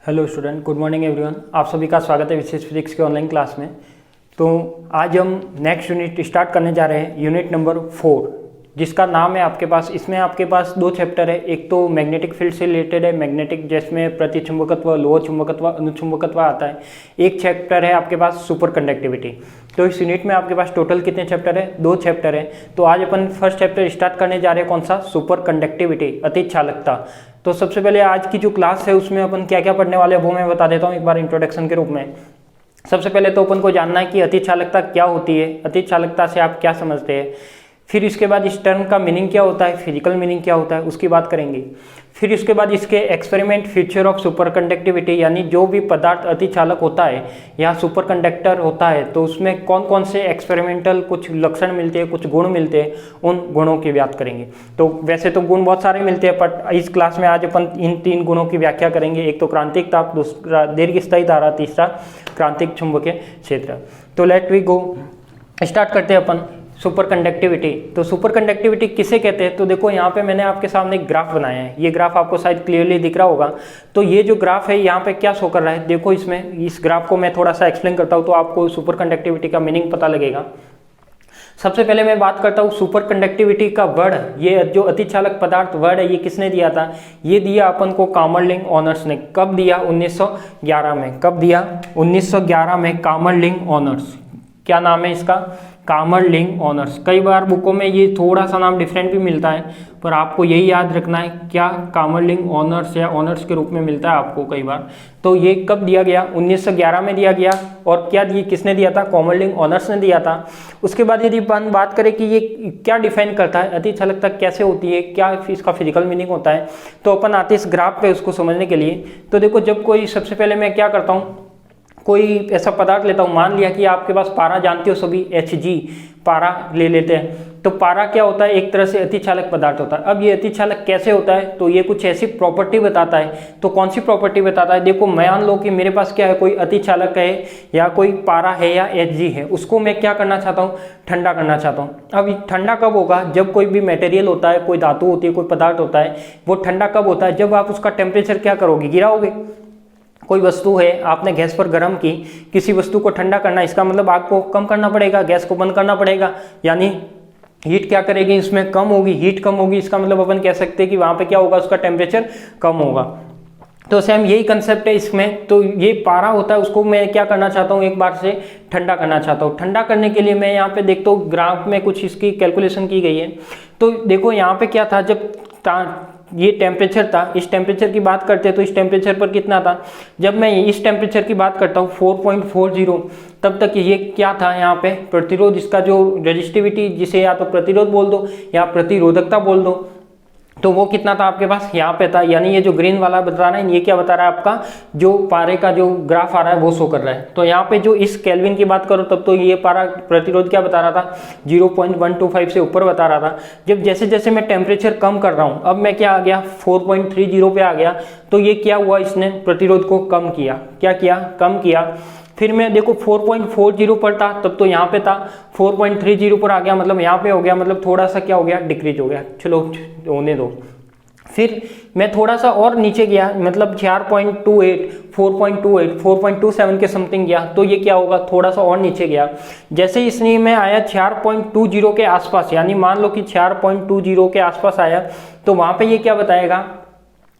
Hello student, good morning everyone. आप सभी का स्वागत है विशेष फिजिक्स के ऑनलाइन क्लास में। तो आज हम नेक्स्ट यूनिट स्टार्ट करने जा रहे हैं, यूनिट नंबर 4, जिसका नाम है आपके पास, इसमें आपके पास दो चैप्टर है। एक तो मैग्नेटिक फील्ड से रिलेटेड है, मैग्नेटिक जिसमें प्रतिचुंबकत्व, लोह चुंबकत्व, अनुचुंबकत्व आता है। एक चैप्टर है आपके पास सुपर कंडक्टिविटी। तो इस यूनिट में आपके पास टोटल कितने चैप्टर है? 2 चैप्टर है। तो आज अपन फर्स्ट चैप्टर स्टार्ट करने जा रहे हैं, कौन सा? सुपर कंडक्टिविटी, अतिचालकता। तो सबसे पहले आज की जो क्लास है उसमें अपन क्या क्या पढ़ने वाले हैं वो मैं बता देता हूँ एक बार इंट्रोडक्शन के रूप में। सबसे पहले तो अपन को जानना है कि अतिचालकता क्या होती है, अतिचालकता से आप क्या समझते हैं। फिर इसके बाद इस टर्म का मीनिंग क्या होता है, फिजिकल मीनिंग क्या होता है, उसकी बात करेंगे। फिर इसके बाद इसके experiment feature of super conductivity, यानी जो भी पदार्थ अतिचालक होता है या सुपर कंडक्टर होता है तो उसमें कौन कौन से एक्सपेरिमेंटल कुछ लक्षण मिलते हैं, कुछ गुण मिलते हैं, उन गुणों की बात करेंगे। तो वैसे तो गुण बहुत सारे मिलते हैं, बट इस क्लास में आज अपन इन 3 गुणों की व्याख्या करेंगे। एक तो क्रांतिक ताप, दूसरा दीर्घस्थायी धारा, तीसरा क्रांतिक चुंबकीय क्षेत्र। तो लेट वी गो, स्टार्ट करते हैं अपन सुपर कंडक्टिविटी। तो सुपर कंडक्टिविटी किसे कहते हैं? तो देखो यहाँ पे मैंने आपके सामने एक ग्राफ बनाया है। ये ग्राफ आपको शायद क्लियरली दिख रहा होगा। तो ये जो ग्राफ है यहाँ पे क्या शो कर रहा है, देखो इसमें, इस ग्राफ को मैं थोड़ा सा एक्सप्लेन करता हूँ तो आपको सुपर कंडक्टिविटी का मीनिंग पता लगेगा। सबसे पहले मैं बात करता हूँ सुपर कंडक्टिविटी का वर्ड। ये जो अतिचालक पदार्थ वर्ड है ये किसने दिया था? ये दिया अपन को कामर्लिंग ऑनर्स ने। कब दिया? 1911 में। कब दिया? 1911 में कामर्लिंग ऑनर्स। क्या नाम है इसका? कामर्लिंग ऑनर्स। कई बार बुकों में ये थोड़ा सा नाम डिफरेंट भी मिलता है, पर आपको यही याद रखना है क्या कामर्लिंग ऑनर्स या ऑनर्स के रूप में मिलता है आपको कई बार। तो ये कब दिया गया? 1911 में दिया गया। और क्या दिए, किसने दिया था? कामर्लिंग ऑनर्स ने दिया था। उसके बाद यदि अपन बात करें कि ये क्या डिफाइन करता है, अतिचालकता कैसे होती है, क्या इसका फिजिकल मीनिंग होता है, तो अपन आते इस ग्राफ पे उसको समझने के लिए। तो देखो, जब कोई, सबसे पहले मैं क्या करता हूँ, कोई ऐसा पदार्थ लेता हूँ, मान लिया कि आपके पास पारा जानते हो सभी, Hg, पारा ले लेते हैं। तो पारा क्या होता है? एक तरह से अतिचालक पदार्थ होता है। अब ये अतिचालक कैसे होता है? तो ये कुछ ऐसी प्रॉपर्टी बताता है। तो कौन सी प्रॉपर्टी बताता है? देखो, मान लो कि मेरे पास क्या है, कोई अतिचालक है या कोई पारा है या Hg है, उसको मैं क्या करना चाहता हूँ? ठंडा करना चाहता हूँ। अब ठंडा कब होगा? जब कोई भी मटेरियल होता है, कोई धातु होती है, कोई पदार्थ होता है, वो ठंडा कब होता है? जब आप उसका टेम्परेचर क्या करोगे? गिराओगे। कोई वस्तु है, आपने गैस पर गर्म की, किसी वस्तु को ठंडा करना, इसका मतलब आग को कम करना पड़ेगा, गैस को बंद करना पड़ेगा, यानी हीट क्या करेगी, इसमें कम होगी, हीट कम होगी। इसका मतलब अपन कह सकते हैं कि वहां पे क्या होगा, उसका टेम्परेचर कम होगा। तो सेम यही कंसेप्ट है इसमें। तो ये पारा होता है, उसको मैं क्या करना चाहता हूँ, एक बार से ठंडा करना चाहता हूँ। ठंडा करने के लिए मैं यहाँ पे देखता हूँ ग्राफ में कुछ इसकी कैलकुलेशन की गई है। तो देखो यहाँ पे क्या था, जब ये टेम्परेचर था, इस टेम्परेचर की बात करते हैं तो इस टेम्परेचर पर कितना था? जब मैं इस टेम्परेचर की बात करता हूँ 4.40, तब तक ये क्या था? यहाँ पे प्रतिरोध, इसका जो रेजिस्टिविटी, जिसे या तो प्रतिरोध बोल दो या प्रतिरोधकता बोल दो, तो वो कितना था आपके पास? यहाँ पे था। यानी ये जो ग्रीन वाला बता रहा है, ये क्या बता रहा है? आपका जो पारे का जो ग्राफ आ रहा है वो शो कर रहा है। तो यहाँ पे जो इस केल्विन की बात करो तब तो ये पारा प्रतिरोध क्या बता रहा था? 0.125 से ऊपर बता रहा था। जब जैसे जैसे मैं टेम्परेचर कम कर रहा हूँ, अब मैं क्या आ गया? 4.30 पे आ गया। तो ये क्या हुआ? इसने प्रतिरोध को कम किया। क्या किया? कम किया। फिर मैं देखो 4.40 पर था, तब तो यहाँ पे था, 4.30 पर आ गया, मतलब यहाँ पे हो गया, मतलब थोड़ा सा क्या हो गया? डिक्रीज हो गया। चलो होने दो। फिर मैं थोड़ा सा और नीचे गया, मतलब 4.28, 4.28, 4.27 के समथिंग गया, तो ये क्या होगा? थोड़ा सा और नीचे गया। जैसे इसने मैं आया 4.20 के आसपास, यानी मान लो कि 4.20 के आसपास आया, तो वहाँ पे ये क्या बताएगा?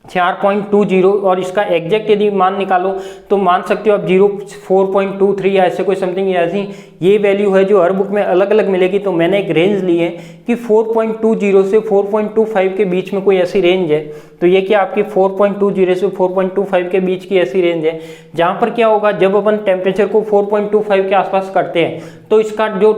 4.20। और इसका एग्जैक्ट यदि मान निकालो तो मान सकते हो आप 4.23 या ऐसे कोई समथिंग, ऐसी ये वैल्यू है जो हर बुक में अलग अलग मिलेगी। तो मैंने एक रेंज ली है कि 4.20 से 4.25 के बीच में कोई ऐसी रेंज है। तो ये क्या आपकी 4.20 से 4.25 के बीच की ऐसी रेंज है, जहाँ पर क्या होगा, जब अपन टेम्परेचर को 4.25 के आसपास करते हैं तो इसका जो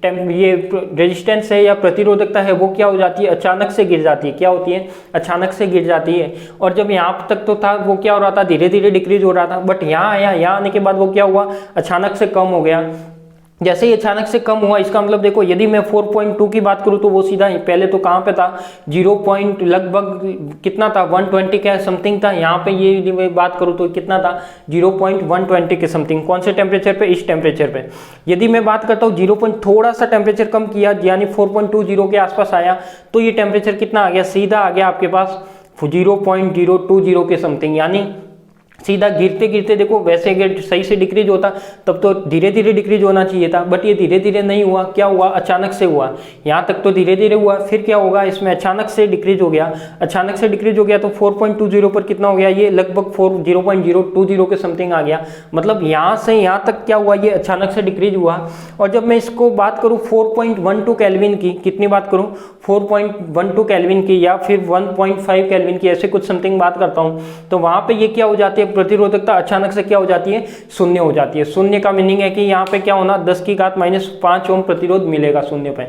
ये रेजिस्टेंस है या प्रतिरोधकता है वो क्या हो जाती है? अचानक से गिर जाती है। क्या होती है? अचानक से गिर जाती है। और जब यहाँ तक तो था वो क्या हो रहा था? धीरे धीरे डिक्रीज हो रहा था। बट यहाँ आया, यहाँ आने के बाद वो क्या हुआ? अचानक से कम हो गया। जैसे ही अचानक से कम हुआ, इसका मतलब देखो, यदि मैं 4.2 की बात करूँ तो वो सीधा ही पहले तो कहाँ पे था? 0 पॉइंट लगभग कितना था? 120 का समथिंग था। यहाँ पे ये यदि मैं बात करूँ तो कितना था? 0.120 के समथिंग। कौन से टेम्परेचर पे? इस टेम्परेचर पे। यदि मैं बात करता हूँ 0 पॉइंट थोड़ा सा टेम्परेचर कम किया, यानी 4.20 के आसपास आया, तो ये टेम्परेचर कितना आ गया? सीधा आ गया आपके पास 0.020 के समथिंग, यानी सीधा गिरते गिरते देखो, वैसे अगर सही से डिक्रीज होता तब तो धीरे धीरे डिक्रीज होना चाहिए था, बट ये धीरे धीरे नहीं हुआ, क्या हुआ, अचानक से हुआ। यहाँ तक तो धीरे धीरे हुआ, फिर क्या होगा, इसमें अचानक से डिक्रीज हो गया। अचानक से डिक्रीज हो गया तो 4.20 पर कितना हो गया, ये लगभग 0.020 के समथिंग आ गया। मतलब यहाँ से यहाँ तक क्या हुआ, ये अचानक से डिक्रीज हुआ। और जब मैं इसको बात करूँ 4.12 केल्विन की, कितनी बात करूँ, 4.12 केल्विन की या फिर 1.5 केल्विन की, ऐसे कुछ समथिंग बात करता हूँ, तो वहां पे ये क्या हो जाती है, प्रतिरोधकता अचानक से क्या हो जाती है, शून्य हो जाती है। शून्य का मीनिंग है कि यहाँ पे क्या होना, 10⁻⁵ ओम प्रतिरोध मिलेगा शून्य पे।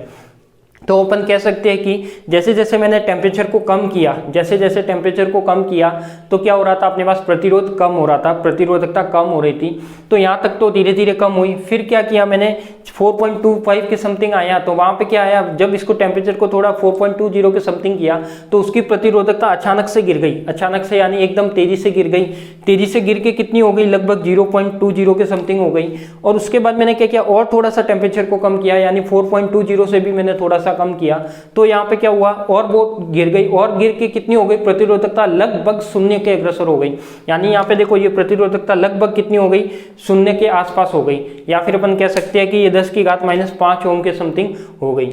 तो अपन कह सकते हैं कि जैसे जैसे मैंने टेम्परेचर को कम किया, जैसे जैसे टेम्परेचर को कम किया तो क्या हो रहा था, अपने पास प्रतिरोध कम हो रहा था, प्रतिरोधकता कम हो रही थी। तो यहाँ तक तो धीरे धीरे कम हुई। फिर क्या किया मैंने, 4.25 के समथिंग आया, तो वहाँ पे क्या आया, जब इसको टेम्परेचर को थोड़ा 4.20 के समथिंग किया तो उसकी प्रतिरोधकता अचानक से गिर गई, अचानक से यानी एकदम तेजी से गिर गई। तेजी से गिर के कितनी हो गई, लगभग 0.20 के समथिंग हो गई। और उसके बाद मैंने क्या किया, और थोड़ा सा टेम्परेचर को कम किया, यानी 4.20 से भी मैंने थोड़ा सा कम किया। तो यहाँ पे क्या हुआ, और वो गिर गई, और गिर के कितनी हो गई, प्रतिरोधकता लगभग शून्य के अग्रसर हो गई। यानी यहाँ पे देखो, ये प्रतिरोधकता लगभग कितनी हो गई, शून्य के आसपास हो गई, या फिर अपन कह सकते हैं कि ये 10⁻⁵ ओम के समथिंग हो गई।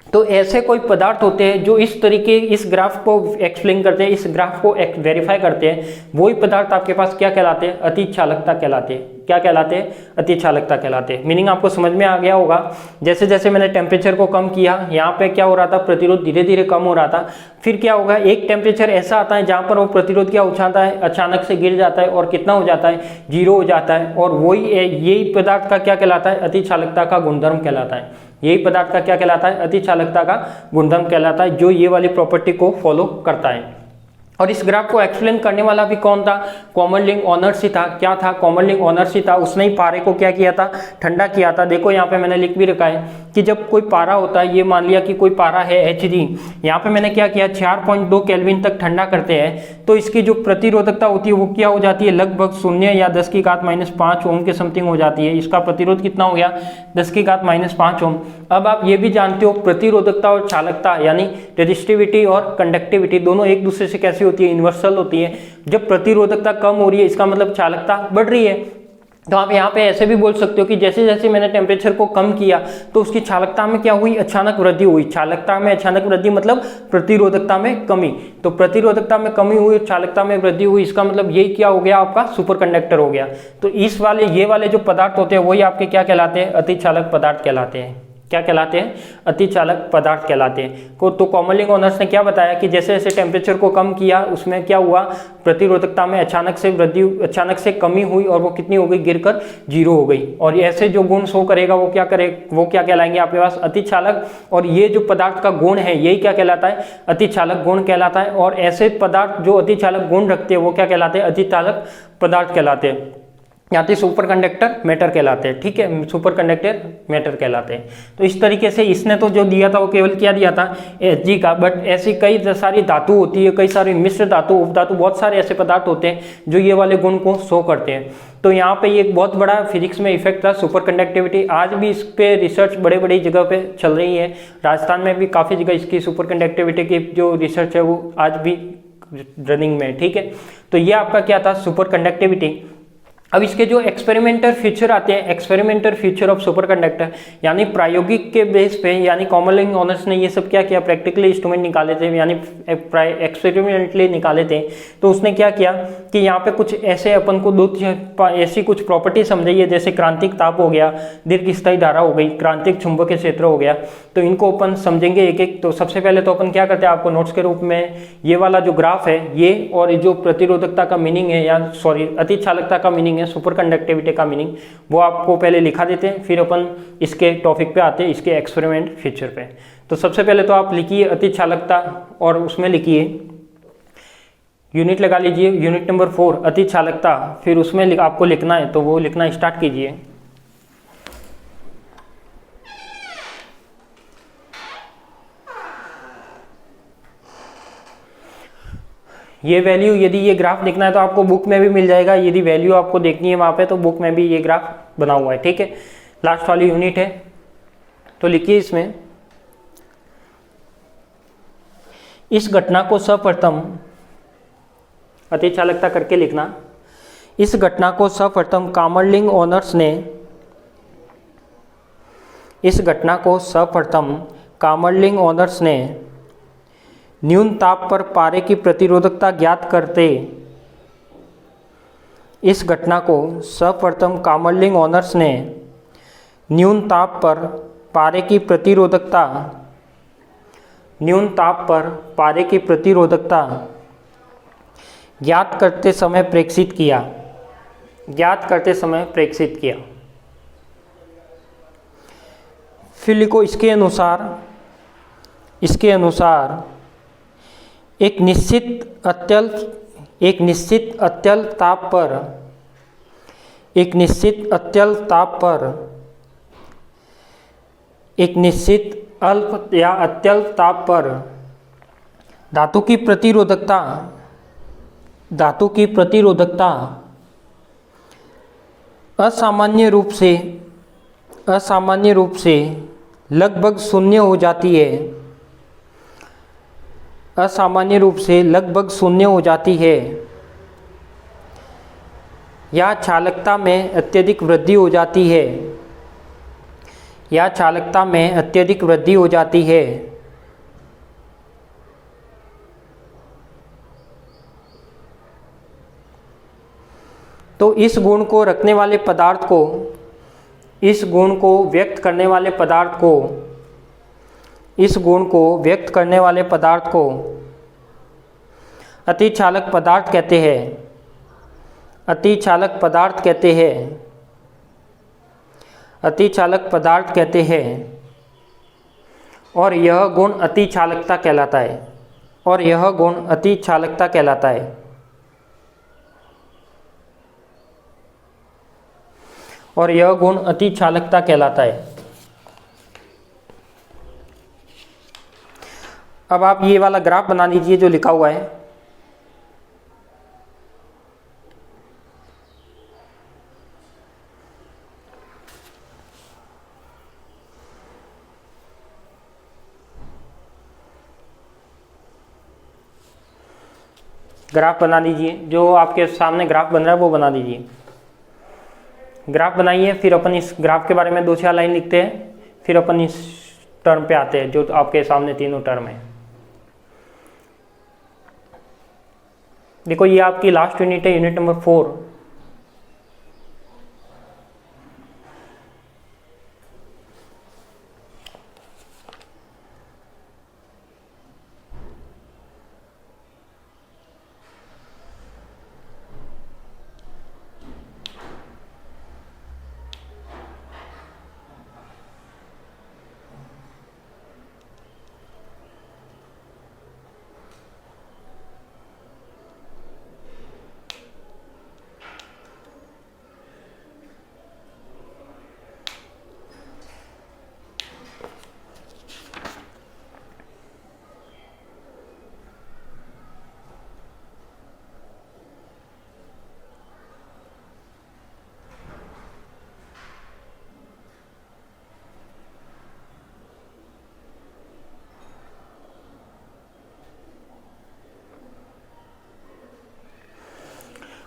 तो ऐसे कोई पदार्थ होते हैं जो इस तरीके, इस ग्राफ को एक्सप्लेन करते हैं, इस ग्राफ को वेरीफाई करते हैं, वही पदार्थ आपके पास क्या कहलाते हैं, अति चालकता कहलाते हैं। क्या कहलाते हैं, अति चालकता कहलाते हैं। मीनिंग आपको समझ में आ गया होगा। जैसे जैसे मैंने टेम्परेचर को कम किया, यहाँ पे क्या हो रहा था, प्रतिरोध धीरे धीरे कम हो रहा था। फिर क्या होगा, एक टेम्परेचर ऐसा आता है जहाँ पर वो प्रतिरोध क्या उछालता है, अचानक से गिर जाता है, और कितना हो जाता है, 0 हो जाता है। और वही यही पदार्थ का क्या कहलाता है, अति चालकता का गुणधर्म कहलाता है। यही पदार्थ का क्या कहलाता है, अति चालकता का गुणधर्म कहलाता है, जो ये वाली प्रॉपर्टी को फॉलो करता है। और इस ग्राफ को एक्सप्लेन करने वाला भी कौन था, कॉमनलिंग ऑनर्स ही था। क्या था, कॉमनलिंग ऑनर्स ही था। उसने ही पारे को क्या किया था, ठंडा किया था। देखो यहाँ पे मैंने लिख भी रखा है कि जब कोई पारा होता है, ये मान लिया कि कोई पारा है Hg, यहाँ पे मैंने क्या किया, 4.2 केल्विन तक ठंडा करते हैं, तो इसकी जो प्रतिरोधकता होती है वो क्या हो जाती है, लगभग 0 या 10⁻⁵ ओम के समथिंग हो जाती है। इसका प्रतिरोध कितना हो गया, 10⁻⁵ ओम। अब आप ये भी जानते हो, प्रतिरोधकता और चालकता यानी रेजिस्टिविटी और कंडक्टिविटी दोनों एक दूसरे से कैसी होती है, यूनिवर्सल होती है। जब प्रतिरोधकता कम हो रही है, इसका मतलब चालकता बढ़ रही है। तो आप यहाँ पे ऐसे भी बोल सकते हो कि जैसे जैसे मैंने टेम्परेचर को कम किया तो उसकी चालकता में क्या हुई, अचानक वृद्धि हुई। चालकता में अचानक वृद्धि मतलब प्रतिरोधकता में कमी। तो प्रतिरोधकता में कमी हुई, चालकता में वृद्धि हुई, इसका मतलब यही क्या हो गया, आपका सुपर कंडक्टर हो गया। तो इस वाले ये वाले जो पदार्थ होते हैं वही आपके क्या कहलाते हैं, अति चालक पदार्थ कहलाते हैं। क्या कहलाते हैं, अति चालक पदार्थ कहलाते हैं। तो कॉमनलिंग ऑनर्स ने क्या बताया कि जैसे जैसे टेम्परेचर को कम किया, उसमें क्या हुआ, प्रतिरोधकता में अचानक से वृद्धि, अचानक से कमी हुई, और वो कितनी हो गई, गिरकर 0 हो गई। और ऐसे जो गुण शो करेगा वो क्या करे, वो क्या कहलाएंगे आपके पास, अति चालक। और ये जो पदार्थ का गुण है यही क्या कहलाता है, अति चालक गुण कहलाता है। और ऐसे पदार्थ जो अति चालक गुण रखते हैं वो क्या कहलाते हैं, अति चालक पदार्थ कहलाते हैं, या तो सुपर कंडक्टर मैटर कहलाते हैं। ठीक है, सुपर कंडक्टर मैटर कहलाते हैं। तो इस तरीके से इसने तो जो दिया था वो केवल क्या दिया था, Hg का, बट ऐसी कई सारी धातु होती है, कई सारी मिश्र धातु, उपधातु, बहुत सारे ऐसे पदार्थ होते हैं जो ये वाले गुण को शो करते हैं। तो यहाँ पे ये एक बहुत बड़ा फिजिक्स में इफेक्ट था, सुपर कंडक्टिविटी। आज भी इस पे रिसर्च बड़े बड़ी जगह पे चल रही है। राजस्थान में भी काफ़ी जगह इसकी सुपर कंडक्टिविटी की जो रिसर्च है वो आज भी रनिंग में। ठीक है, तो ये आपका क्या था, सुपर कंडक्टिविटी। अब इसके जो एक्सपेरिमेंटल फीचर आते हैं, experimental feature of super conductor, यानी प्रायोगिक के बेस पे, यानी कॉमनलिंग ऑनर्स ने ये सब क्या किया, प्रैक्टिकली इंस्ट्रूमेंट निकाले थे, यानी एक्सपेरिमेंटली निकाले थे। तो उसने क्या किया कि यहाँ पे कुछ ऐसे अपन को दो ऐसी कुछ प्रॉपर्टी समझाई है, जैसे क्रांतिक ताप हो गया, दीर्घस्थायी धारा हो गई, क्रांतिक चुंबकीय क्षेत्र हो गया। तो इनको अपन समझेंगे एक एक। तो सबसे पहले तो अपन क्या करते हैं, आपको नोट्स के रूप में ये वाला जो ग्राफ है ये, और जो प्रतिरोधकता का मीनिंग है, या सॉरी अति चालकता का मीनिंग है, सुपर कंडक्टिविटी का मीनिंग, वो आपको पहले लिखा देते हैं, फिर अपन इसके टॉपिक पे आते हैं, इसके एक्सपेरिमेंट फीचर पे। तो सबसे पहले तो आप लिखिए अति चालकता, और उसमें लिखिए यूनिट लगा लीजिए, यूनिट नंबर 4 अति चालकता। फिर उसमें आपको लिखना है तो वो लिखना स्टार्ट कीजिए। ये वैल्यू, यदि ये ग्राफ देखना है तो आपको बुक में भी मिल जाएगा। यदि वैल्यू आपको देखनी है वहां पे तो बुक में भी ये ग्राफ बना हुआ है। ठीक है, लास्ट वाली यूनिट है तो लिखिए इसमें, इस घटना को सर्वप्रथम अति चालकता करके लिखना। इस घटना को सर्वप्रथम कामरलिंग ओनर्स ने न्यून ताप पर पारे की प्रतिरोधकता ज्ञात करते इस घटना को सर्वप्रथम कामरलिंग ओनर्स ने न्यून ताप पर पारे की प्रतिरोधकता ज्ञात करते समय प्रेक्षित किया। फिर लिखो इसके अनुसार एक निश्चित अत्यल्प ताप पर धातु की प्रतिरोधकता असामान्य रूप से लगभग शून्य हो जाती है या चालकता में अत्यधिक वृद्धि हो जाती है। तो इस गुण को व्यक्त करने वाले पदार्थ को अतिचालक पदार्थ कहते हैं और यह गुण अतिचालकता कहलाता है। अब आप ये वाला ग्राफ बना लीजिए जो लिखा हुआ है। ग्राफ बना लीजिए, जो आपके सामने ग्राफ बन रहा है वो बना दीजिए। ग्राफ बनाइए, फिर अपन इस ग्राफ के बारे में 2-4 लाइन लिखते हैं, फिर अपन इस टर्म पे आते हैं जो आपके सामने तीनों टर्म है। देखो ये आपकी लास्ट यूनिट है, यूनिट नंबर 4।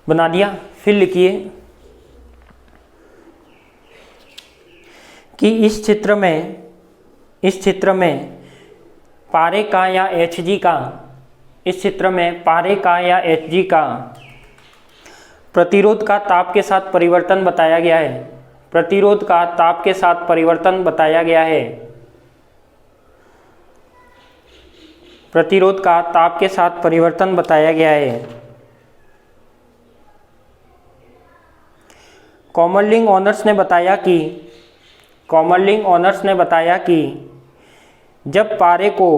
बना दिया। फिर लिखिए कि इस चित्र में पारे का या Hg का प्रतिरोध का ताप के साथ परिवर्तन बताया गया है। कामरलिंग ओनर्स ने बताया कि जब पारे को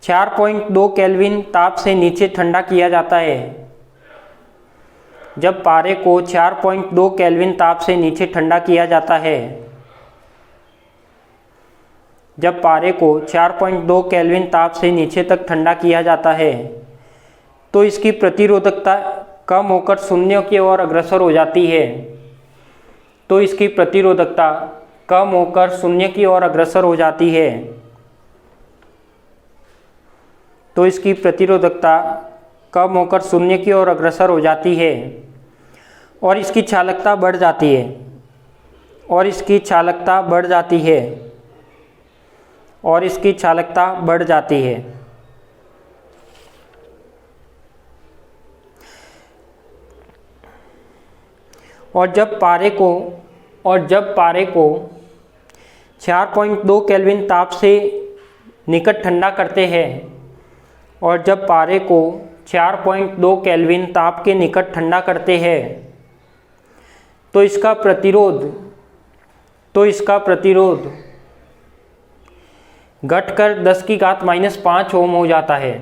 4.2 केल्विन ताप से नीचे ठंडा किया जाता है, जब पारे को 4.2 केल्विन ताप से नीचे ठंडा किया जाता है, जब पारे को 4.2 केल्विन ताप से नीचे तक ठंडा किया जाता है तो इसकी प्रतिरोधकता कम होकर शून्य की ओर अग्रसर हो जाती है। तो इसकी प्रतिरोधकता कम होकर शून्य की ओर अग्रसर हो जाती है। तो इसकी प्रतिरोधकता कम होकर शून्य की ओर अग्रसर हो जाती है और इसकी चालकता बढ़ जाती है, और इसकी चालकता बढ़ जाती है, और इसकी चालकता बढ़ जाती है। और जब पारे को 4.2 केल्विन ताप से निकट ठंडा करते हैं, और जब पारे को 4.2 केल्विन ताप के निकट ठंडा करते हैं तो इसका प्रतिरोध घटकर 10⁻⁵ ओम हो जाता है।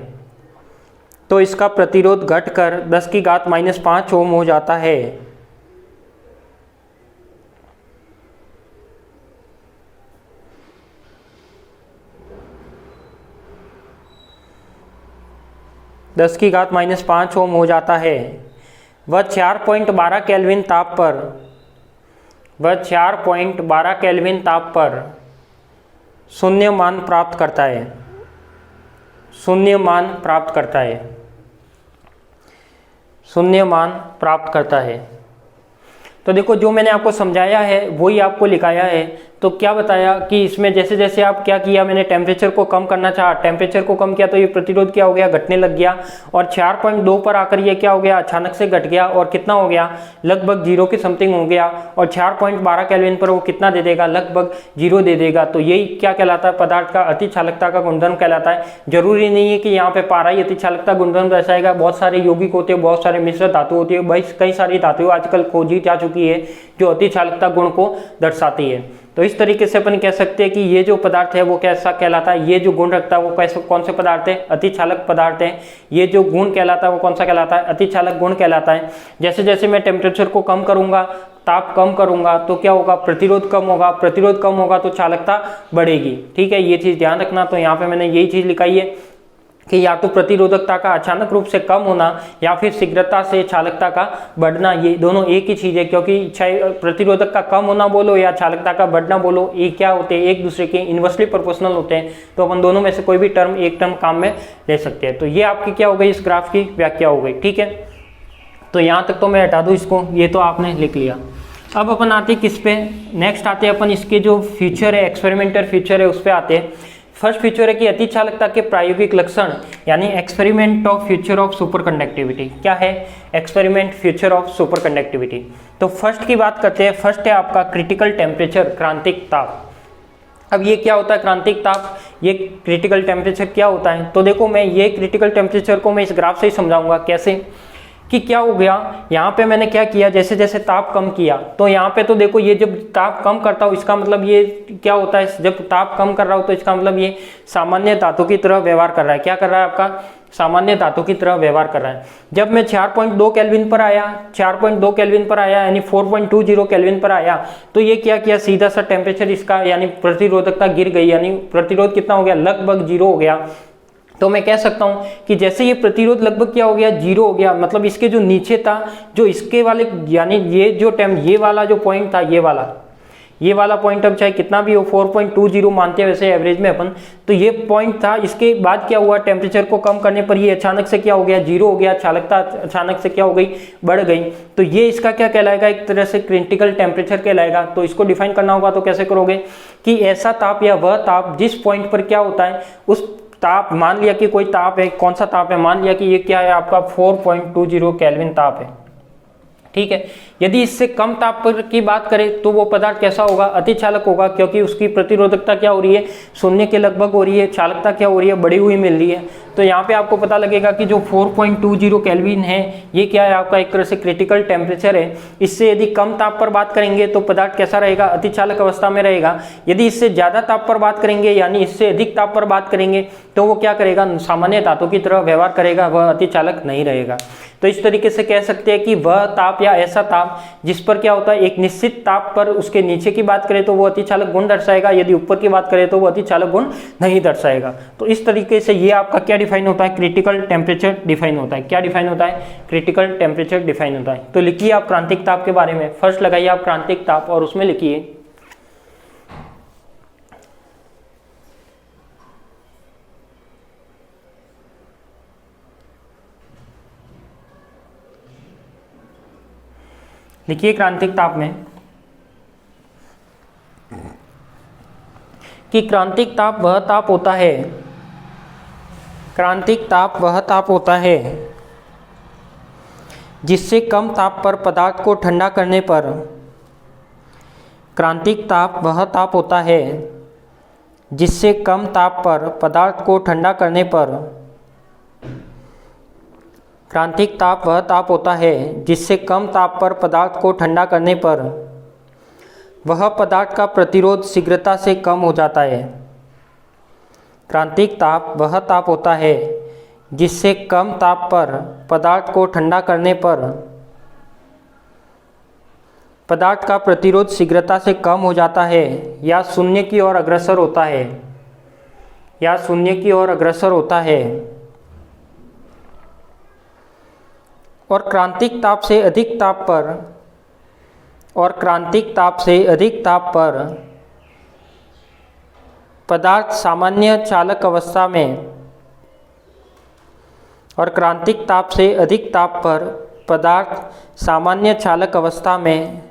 तो इसका प्रतिरोध घटकर 10⁻⁵ ओम हो जाता है। (10⁻⁵ ओम हो जाता है। वह 4.12 केल्विन ताप पर शून्य मान प्राप्त करता है। तो देखो, जो मैंने आपको समझाया है वही आपको लिखाया है। तो क्या बताया कि इसमें जैसे जैसे आप क्या किया, मैंने टेम्परेचर को कम करना चाहा, टेम्परेचर को कम किया तो ये प्रतिरोध क्या हो गया, घटने लग गया, और 4.2 पर आकर ये क्या हो गया, अचानक से घट गया और कितना हो गया, लगभग 0 के समथिंग हो गया। और 4.12 केल्विन पर वो कितना दे देगा, लगभग 0 दे देगा। तो यही क्या कहलाता है, पदार्थ का अतिचालकता का गुणधर्म कहलाता है। जरूरी नहीं है कि यहाँ पे पारा ही अतिचालकता गुणधर्म दर्शाएगा, बहुत सारे यौगिक होते हैं, बहुत सारे मिश्र धातु होती है, भाई कई सारी धातुएं आजकल खोजी जा चुकी है जो अतिचालकता गुण को दर्शाती है। तो इस तरीके से अपन कह सकते हैं कि ये जो पदार्थ है वो कैसा कहलाता है, ये जो गुण रखता है वो कैसे, कौन से पदार्थ है, अतिचालक पदार्थ है। ये जो गुण कहलाता है वो कौन सा कहलाता है, अतिचालक गुण कहलाता है। जैसे जैसे मैं टेम्परेचर को कम करूंगा, ताप कम करूंगा तो क्या होगा, प्रतिरोध कम होगा, प्रतिरोध कम होगा तो चालकता बढ़ेगी। ठीक है, ये चीज ध्यान रखना। तो यहाँ पे मैंने यही चीज लिखाई है कि या तो प्रतिरोधकता का अचानक रूप से कम होना या फिर शीघ्रता से चालकता का बढ़ना, ये दोनों एक ही चीज है। क्योंकि चाहे प्रतिरोधक का कम होना बोलो या चालकता का बढ़ना बोलो, ये क्या होते हैं, एक दूसरे के इन्वर्सली प्रोपोर्शनल होते हैं। तो अपन दोनों में से कोई भी टर्म एक टर्म काम में ले सकते हैं। तो ये आपकी क्या हो गई, इस ग्राफ की व्याख्या हो गई। ठीक है, तो यहाँ तक तो मैं हटा दूँ इसको, ये तो आपने लिख लिया। अब अपन आते हैं किस पे, नेक्स्ट आते हैं अपन इसके जो फीचर है, एक्सपेरिमेंटल फीचर है, उस पर आते हैं। फर्स्ट फीचर है कि अतिचालकता के प्रायोगिक लक्षण, यानी experiment of future of super conductivity. क्या है experiment future of super conductivity? तो फर्स्ट की बात करते हैं। फर्स्ट है आपका क्रिटिकल टेम्परेचर, क्रांतिक ताप। अब ये क्या होता है क्रांतिक ताप, ये क्रिटिकल टेम्परेचर क्या होता है? तो देखो, मैं ये क्रिटिकल टेम्परेचर को मैं इस ग्राफ से ही समझाऊंगा। कैसे कि क्या हो गया, यहाँ पे मैंने क्या किया, जैसे जैसे ताप कम किया तो यहाँ पे तो देखो, ये जब ताप कम करता हूँ इसका मतलब ये क्या होता है, जब ताप कम कर रहा हूँ तो इसका मतलब ये सामान्य धातु की तरह व्यवहार कर रहा है। क्या कर रहा है आपका, सामान्य धातु की तरह व्यवहार कर रहा है। जब मैं 4.2 केल्विन पर आया, 4.2 केल्विन पर आया यानी 4.20 केल्विन पर आया, तो ये क्या किया, सीधा सा टेम्परेचर इसका यानी प्रतिरोधकता गिर गई, यानी प्रतिरोध कितना हो गया, लगभग 0 हो गया। तो मैं कह सकता हूं कि जैसे ये प्रतिरोध लगभग क्या हो गया, 0 हो गया, मतलब इसके जो नीचे था, जो इसके वाले यानी ये जो ये वाला जो पॉइंट था, ये वाला पॉइंट, अब चाहे कितना भी हो 4.20 मानते हैं वैसे एवरेज में अपन, तो ये पॉइंट था। इसके बाद क्या हुआ, टेम्परेचर को कम करने पर ये अचानक से क्या हो गया, 0 हो गया, चालकता अचानक से क्या हो गई, बढ़ गई। तो ये इसका क्या कहलाएगा, एक तरह से क्रिटिकल टेम्परेचर कहलाएगा। तो इसको डिफाइन करना होगा तो कैसे करोगे कि ऐसा ताप या वह ताप जिस पॉइंट पर क्या होता है, उस ताप, मान लिया कि कोई ताप है, कौन सा ताप है, मान लिया कि ये क्या है आपका 4.20 केल्विन ताप है। ठीक है, यदि इससे कम ताप पर की बात करें तो वो पदार्थ कैसा होगा, अतिचालक होगा, क्योंकि उसकी प्रतिरोधकता क्या हो रही है, 0 के लगभग हो रही है, चालकता क्या हो रही है, बढ़ी हुई मिल रही है। तो यहाँ पे आपको पता लगेगा कि जो 4.20 केल्विन है ये क्या है आपका, एक तरह से क्रिटिकल टेम्परेचर है। इससे यदि कम ताप पर बात करेंगे तो पदार्थ कैसा रहेगा, अतिचालक अवस्था में रहेगा। यदि इससे ज्यादा ताप पर बात करेंगे यानी इससे अधिक ताप पर बात करेंगे तो वो क्या करेगा, सामान्य धातु की तरह व्यवहार करेगा, वह अतिचालक नहीं रहेगा। तो इस तरीके से कह सकते हैं कि वह ताप या ऐसा ताप जिस पर क्या होता है, एक निश्चित ताप पर उसके नीचे की बात करें तो वो अतिचालक गुण दर्शाएगा, यदि ऊपर की बात करें तो वो अतिचालक गुण नहीं दर्शाएगा। तो इस तरीके से ये आपका क्या डिफाइन होता है, क्रिटिकल टेम्परेचर डिफाइन होता है। क्या डिफाइन होता है, क्रिटिकल टेम्परेचर डिफाइन होता है। तो लिखिए आप क्रांतिक ताप के बारे में, फर्स्ट लगाइए आप क्रांतिक ताप और उसमें लिखिए लिखिए क्रांतिक ताप में कि क्रांतिक ताप वह ताप होता है, क्रांतिक ताप वह ताप होता है जिससे कम ताप पर पदार्थ को ठंडा करने पर, क्रांतिक ताप वह ताप होता है जिससे कम ताप पर पदार्थ को ठंडा करने पर, क्रांतिक ताप वह ताप होता है जिससे कम ताप पर पदार्थ को ठंडा करने पर वह पदार्थ का प्रतिरोध शीघ्रता से कम हो जाता है। क्रांतिक ताप वह ताप होता है जिससे कम ताप पर पदार्थ को ठंडा करने पर पदार्थ का प्रतिरोध शीघ्रता से कम हो जाता है या शून्य की ओर अग्रसर होता है, या शून्य की ओर अग्रसर होता है। और क्रांतिक ताप से अधिक ताप पर, और क्रांतिक ताप से अधिक ताप पर पदार्थ सामान्य चालक अवस्था में, और क्रांतिक ताप से अधिक ताप पर पदार्थ सामान्य चालक अवस्था में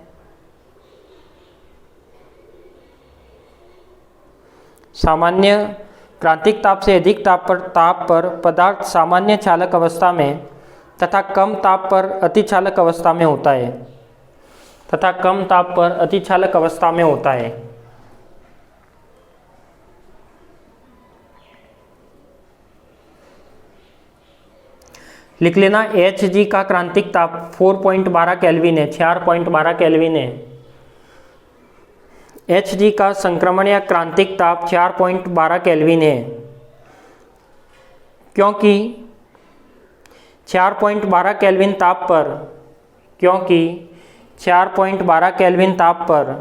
क्रांतिक ताप से अधिक ताप पर पदार्थ सामान्य चालक अवस्था में तथा कम ताप पर अतिचालक अवस्था में होता है, तथा कम ताप पर अतिचालक अवस्था में होता है। लिख लेना Hg का क्रांतिक ताप 4.12 केल्विन है, 4.12 केल्विन है। Hg का संक्रमण या क्रांतिक ताप 4.12 केल्विन है, क्योंकि 4.12 केल्विन ताप पर, क्योंकि 4.12 केल्विन ताप पर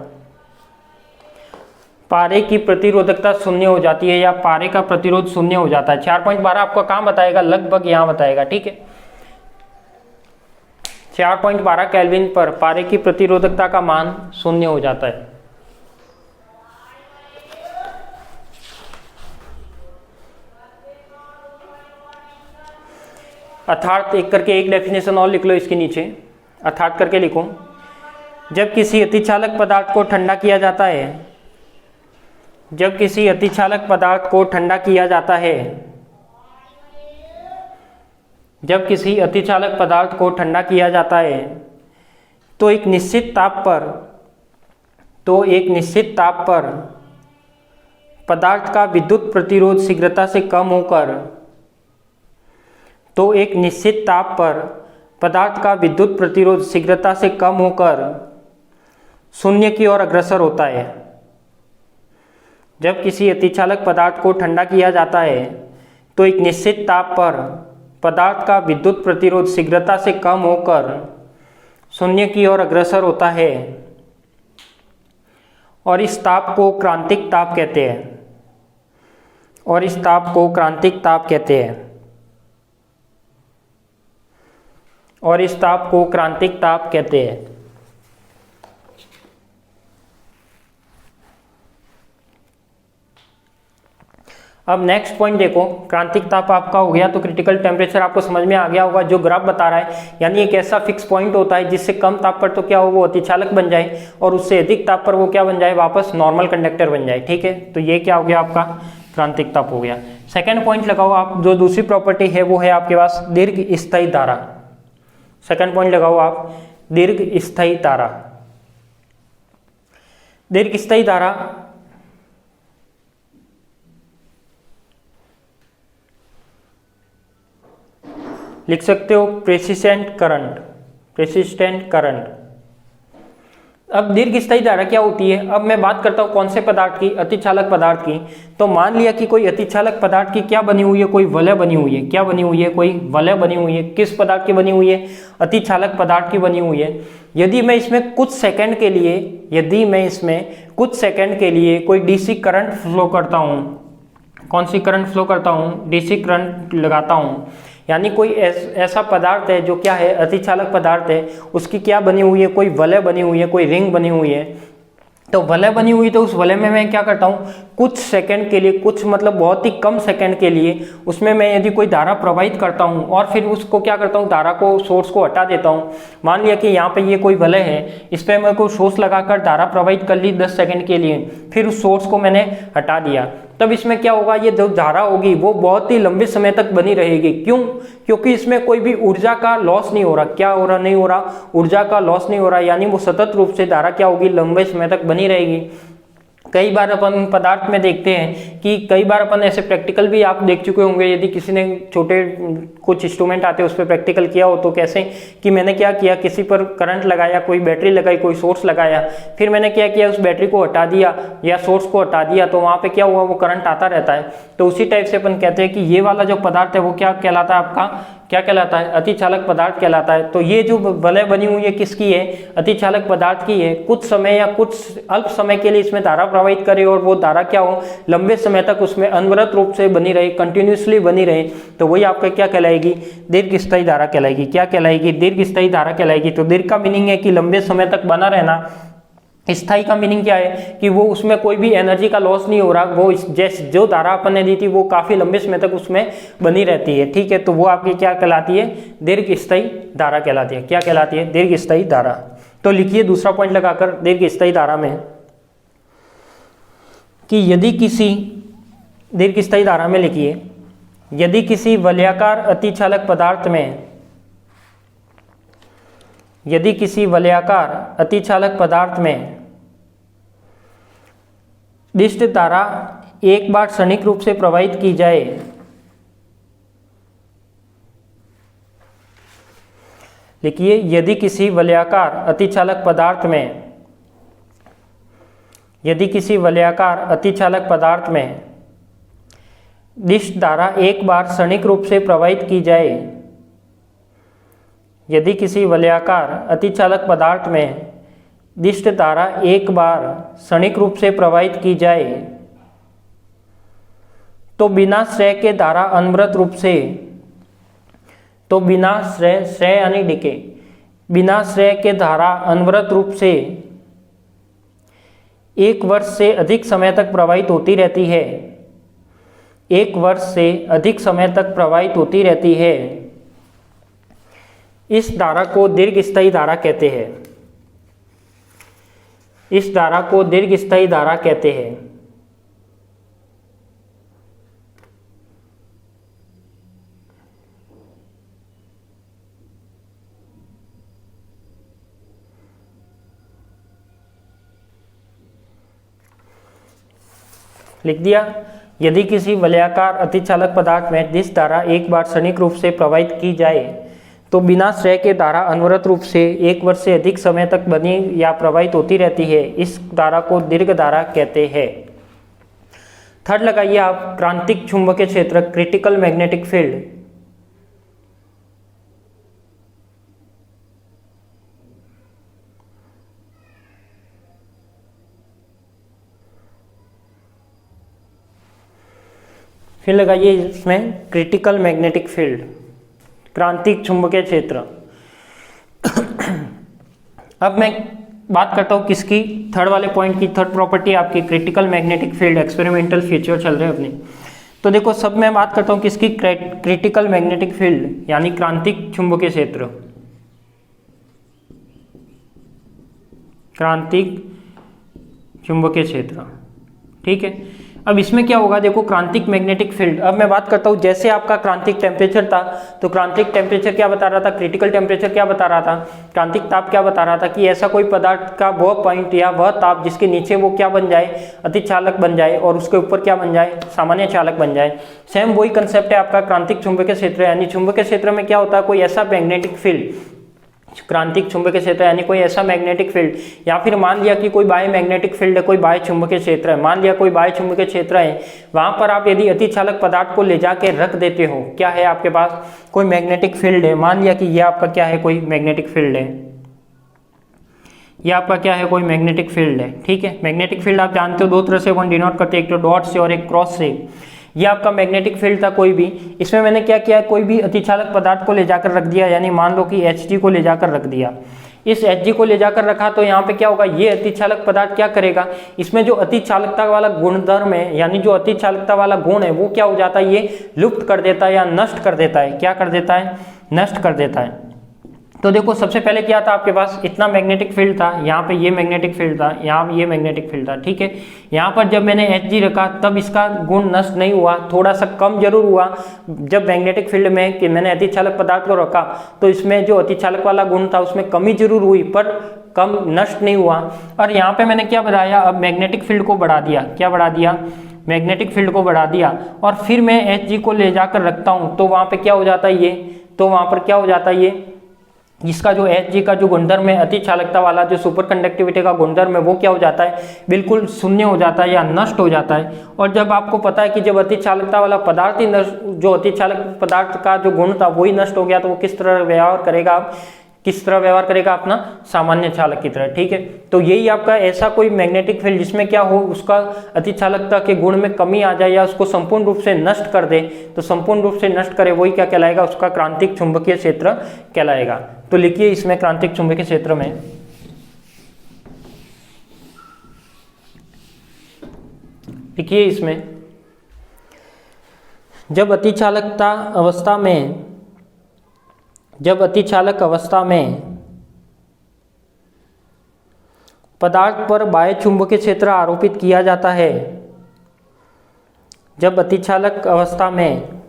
पारे की प्रतिरोधकता शून्य हो जाती है, या पारे का प्रतिरोध शून्य हो जाता है। 4.12 आपको कहाँ बताएगा, लगभग यहाँ बताएगा, ठीक है। 4.12 केल्विन पर पारे की प्रतिरोधकता का मान शून्य हो जाता है। अर्थात एक करके एक डेफिनेशन और लिख लो इसके नीचे, अर्थात करके लिखो। जब किसी अतिचालक पदार्थ को ठंडा किया जाता है, जब किसी अतिचालक पदार्थ को ठंडा किया जाता है, जब किसी अतिचालक पदार्थ को ठंडा किया जाता है तो एक निश्चित ताप पर पदार्थ का विद्युत प्रतिरोध शीघ्रता से कम होकर, तो एक निश्चित ताप पर पदार्थ का विद्युत प्रतिरोध शीघ्रता से कम होकर शून्य की ओर अग्रसर होता है। जब किसी अतिचालक पदार्थ को ठंडा किया जाता है तो एक निश्चित ताप पर पदार्थ का विद्युत प्रतिरोध शीघ्रता से कम होकर शून्य की ओर अग्रसर होता है, और इस ताप को क्रांतिक ताप कहते हैं, और इस ताप को क्रांतिक ताप कहते हैं, और इस ताप को क्रांतिक ताप कहते हैं। अब नेक्स्ट पॉइंट देखो, क्रांतिक ताप आपका हो गया तो क्रिटिकल टेम्परेचर आपको समझ में आ गया होगा, जो ग्राफ बता रहा है, यानी एक ऐसा फिक्स पॉइंट होता है जिससे कम ताप पर तो क्या हो, वो अतिचालक बन जाए, और उससे अधिक ताप पर वो क्या बन जाए, वापस नॉर्मल कंडक्टर बन जाए, ठीक है। तो ये क्या हो गया, आपका क्रांतिक ताप हो गया। सेकेंड पॉइंट लगाओ आप, जो दूसरी प्रॉपर्टी है वो है आपके पास दीर्घ स्थायी धारा। सेकेंड पॉइंट लगाओ आप, दीर्घ स्थायी धारा। दीर्घ स्थायी धारा लिख सकते हो प्रेसिस्टेंट करंट, प्रेसिस्टेंट करंट। अब दीर्घ स्थायी धारा क्या होती है, अब मैं बात करता हूँ कौन से पदार्थ की, अतिचालक पदार्थ की। तो मान लिया कि कोई अतिचालक पदार्थ की क्या बनी हुई है, कोई वलय बनी हुई है, क्या बनी हुई है, कोई वलय बनी हुई है। किस पदार्थ की बनी हुई है, अतिचालक पदार्थ की बनी हुई है। यदि मैं इसमें कुछ सेकंड के लिए, यदि मैं इसमें कुछ सेकंड के लिए कोई डीसी करंट फ्लो करता हूँ, कौन सी करंट फ्लो करता हूँ, डीसी करंट लगाता हूँ, यानी कोई ऐसा पदार्थ है जो क्या है, अतिचालक पदार्थ है, उसकी क्या बनी हुई है, कोई वलय बनी हुई है, कोई रिंग बनी हुई है, तो वलय बनी हुई, तो उस वलय में मैं क्या करता हूँ, कुछ सेकंड के लिए, कुछ मतलब बहुत ही कम सेकंड के लिए उसमें मैं यदि कोई धारा प्रवाहित करता हूँ और फिर उसको क्या करता हूँ, धारा को, सोर्स को हटा देता हूँ। मान लिया कि यहाँ पे ये कोई वलय है, इस पर मैं कोई सोर्स लगाकर धारा प्रवाहित कर ली 10 सेकंड के लिए, फिर उस सोर्स को मैंने हटा दिया, तब इसमें क्या होगा, ये जो धारा होगी वो बहुत ही लंबे समय तक बनी रहेगी। क्यों? क्योंकि इसमें कोई भी ऊर्जा का लॉस नहीं हो रहा। क्या हो रहा? नहीं हो रहा, ऊर्जा का लॉस नहीं हो रहा, यानी वो सतत रूप से धारा क्या होगी, लंबे समय तक बनी रहेगी। कई बार अपन पदार्थ में देखते हैं कि कई बार अपन ऐसे प्रैक्टिकल भी आप देख चुके होंगे, यदि किसी ने छोटे कुछ इंस्ट्रूमेंट आते हैं उस पर प्रैक्टिकल किया हो, तो कैसे कि मैंने क्या किया, किसी पर करंट लगाया, कोई बैटरी लगाई, कोई सोर्स लगाया, फिर मैंने क्या किया, उस बैटरी को हटा दिया या सोर्स को हटा दिया, तो वहाँ पे क्या हुआ, वो करंट आता रहता है। तो उसी टाइप से अपन कहते हैं कि ये वाला जो पदार्थ है वो क्या कहलाता है, आपका क्या कहलाता है, अतिचालक पदार्थ कहलाता है। तो ये जो वलय बनी हुई है किसकी है, अतिचालक पदार्थ की है। कुछ समय या कुछ अल्प समय के लिए इसमें धारा प्रवाहित करे और वो धारा क्या हो, लंबे समय तक उसमें अनवरत रूप से बनी रहे, कंटिन्यूसली बनी रहे, तो वही आपका क्या कहलाएगी, दीर्घस्थायी धारा कहलाएगी। क्या कहलाएगी? दीर्घस्थायी धारा कहलाएगी। तो दीर्घ का मीनिंग है कि लंबे समय तक बना रहना। स्थायी का मीनिंग क्या है कि वो उसमें कोई भी एनर्जी का लॉस नहीं हो रहा, वो जैसे जो धारा अपन ने दी थी वो काफी लंबे समय तक उसमें बनी रहती है। ठीक है, तो वो आपकी क्या कहलाती है, दीर्घस्थायी धारा कहलाती है। क्या कहलाती है? दीर्घस्थायी धारा। तो लिखिए दूसरा पॉइंट लगाकर दीर्घस्थायी धारा में कि यदि किसी दीर्घस्थायी धारा में लिखिए, यदि किसी वलयाकार अतिचालक पदार्थ में, यदि किसी वलयाकार अतिचालक पदार्थ में दिष्ट धारा एक बार क्षणिक रूप से प्रवाहित की जाए, लिखिए यदि किसी वलयाकार अतिचालक पदार्थ में, यदि किसी वलयाकार अतिचालक पदार्थ में दिष्ट धारा एक बार क्षणिक रूप से प्रवाहित की जाए, यदि किसी वलयाकार अतिचालक पदार्थ में दिष्ट धारा एक बार क्षणिक रूप से प्रवाहित की जाए, तो बिना श्रेय के धारा अनवरत रूप से, तो बिना श्रेय, श्रेय यानी डिके, बिना श्रेय के धारा अनवरत रूप से 1 वर्ष से अधिक समय तक प्रवाहित होती रहती है। 1 वर्ष से अधिक समय तक प्रवाहित होती रहती है। इस धारा को दीर्घस्थायी धारा कहते हैं। इस धारा को दीर्घस्थायी धारा कहते हैं। लिख दिया, यदि किसी वलयाकार अतिचालक पदार्थ में दिष्ट धारा एक बार क्षणिक रूप से प्रवाहित की जाए, तो बिना श्रेय के धारा अनवरत रूप से 1 वर्ष से अधिक समय तक बनी या प्रवाहित होती रहती है। इस धारा को दीर्घ धारा कहते हैं। थर्ड लगाइए आप, क्रांतिक चुंबकीय क्षेत्र, क्रिटिकल मैग्नेटिक फील्ड। फिर लगाइए इसमें क्रिटिकल मैग्नेटिक फील्ड, क्रांतिक चुंबकीय क्षेत्र। अब मैं बात करता हूँ किसकी, थर्ड वाले पॉइंट की। थर्ड प्रॉपर्टी आपकी critical magnetic field, experimental feature चल रहे हैं अपने। तो देखो सब मैं बात करता हूँ किसकी, क्रिटिकल मैग्नेटिक फील्ड यानी क्रांतिक चुंबकीय क्षेत्र, क्रांतिक चुंबकीय क्षेत्र। ठीक है, अब इसमें क्या होगा, देखो क्रांतिक मैग्नेटिक फील्ड। अब मैं बात करता हूँ, जैसे आपका क्रांतिक टेम्परेचर था, तो क्रांतिक टेम्परेचर क्या बता रहा था, क्रिटिकल टेम्परेचर क्या बता रहा था, क्रांतिक ताप क्या बता रहा था कि ऐसा कोई पदार्थ का वह पॉइंट या वह ताप जिसके नीचे वो क्या बन जाए, अतिचालक बन जाए, और उसके ऊपर क्या बन जाए, सामान्य चालक बन जाए। सेम वही कंसेप्ट है आपका क्रांतिक चुंबकीय क्षेत्र, यानी चुंबकीय क्षेत्र में क्या होता है, कोई ऐसा मैग्नेटिक फील्ड, क्रांतिक चुंबकीय क्षेत्र यानी कोई ऐसा मैग्नेटिक फील्ड, या फिर मान लिया कि कोई बाह्य मैग्नेटिक फील्ड है, कोई बाह्य चुंबकीय क्षेत्र है, मान लिया कोई बाह्य चुंबकीय क्षेत्र है, वहां पर आप यदि अतिचालक पदार्थ को ले जाके रख देते हो, क्या है आपके पास, कोई मैग्नेटिक फील्ड है, मान लिया कि ये आपका क्या है, कोई मैग्नेटिक फील्ड है, ये आपका क्या है, कोई मैग्नेटिक फील्ड है। ठीक है, मैग्नेटिक फील्ड आप जानते हो दो तरह से अपन डिनोट करते हैं, एक तो डॉट से और एक क्रॉस से। ये आपका मैग्नेटिक फील्ड था कोई भी, इसमें मैंने क्या किया, कोई भी अतिचालक पदार्थ को ले जाकर रख दिया, यानी मान लो कि Hg को ले जाकर रख दिया। इस Hg को ले जाकर रखा तो यहाँ पे क्या होगा, ये अतिचालक पदार्थ क्या करेगा, इसमें जो अतिचालकता वाला गुणधर्म है यानी जो अतिचालकता वाला गुण है वो क्या हो जाता है, ये लुप्त कर देता है या नष्ट कर देता है। क्या कर देता है, नष्ट कर देता है। तो देखो सबसे पहले क्या था, आपके पास इतना मैग्नेटिक फील्ड था, यहाँ पे ये मैग्नेटिक फील्ड था, यहाँ ये मैग्नेटिक फील्ड था, ठीक है। यहाँ पर जब मैंने Hg रखा तब इसका गुण नष्ट नहीं हुआ, थोड़ा सा कम जरूर हुआ। जब मैग्नेटिक फील्ड में कि मैंने अतिचालक पदार्थ को रखा तो इसमें जो अतिचालक वाला गुण था उसमें कमी जरूर हुई पर कम नष्ट नहीं हुआ। और यहाँ पे मैंने क्या बढ़ाया, अब मैग्नेटिक फील्ड को बढ़ा दिया। क्या बढ़ा दिया, मैग्नेटिक फील्ड को बढ़ा दिया। और फिर मैं Hg को ले जाकर रखता हूँ तो वहाँ पे क्या हो जाता है, ये तो वहाँ पर क्या हो जाता है, ये इसका जो Hg का जो गुणधर्म है अतिचालकता वाला, जो सुपर कंडक्टिविटी का गुणधर्म है वो क्या हो जाता है, बिल्कुल शून्य हो जाता है या नष्ट हो जाता है। और जब आपको पता है कि जब अतिचालकता वाला पदार्थ ही नष्ट, जो अतिचालक पदार्थ का जो गुण था वही नष्ट हो गया तो वो किस तरह व्यवहार करेगा, किस तरह व्यवहार करेगा, अपना सामान्य चालक की तरह, ठीक है। तो यही आपका ऐसा कोई मैग्नेटिक फील्ड जिसमें क्या हो, उसका अतिचालकता के गुण में कमी आ जाए या उसको संपूर्ण रूप से नष्ट कर दे, तो संपूर्ण रूप से नष्ट करे वही क्या कहलाएगा, उसका क्रांतिक चुंबकीय क्षेत्र कहलाएगा। तो लिखिए इसमें क्रांतिक चुंबकीय क्षेत्र में लिखिए इसमें जब अतिचालक अवस्था में पदार्थ पर बाह्य चुंबकीय क्षेत्र आरोपित किया जाता है, जब अतिचालक अवस्था में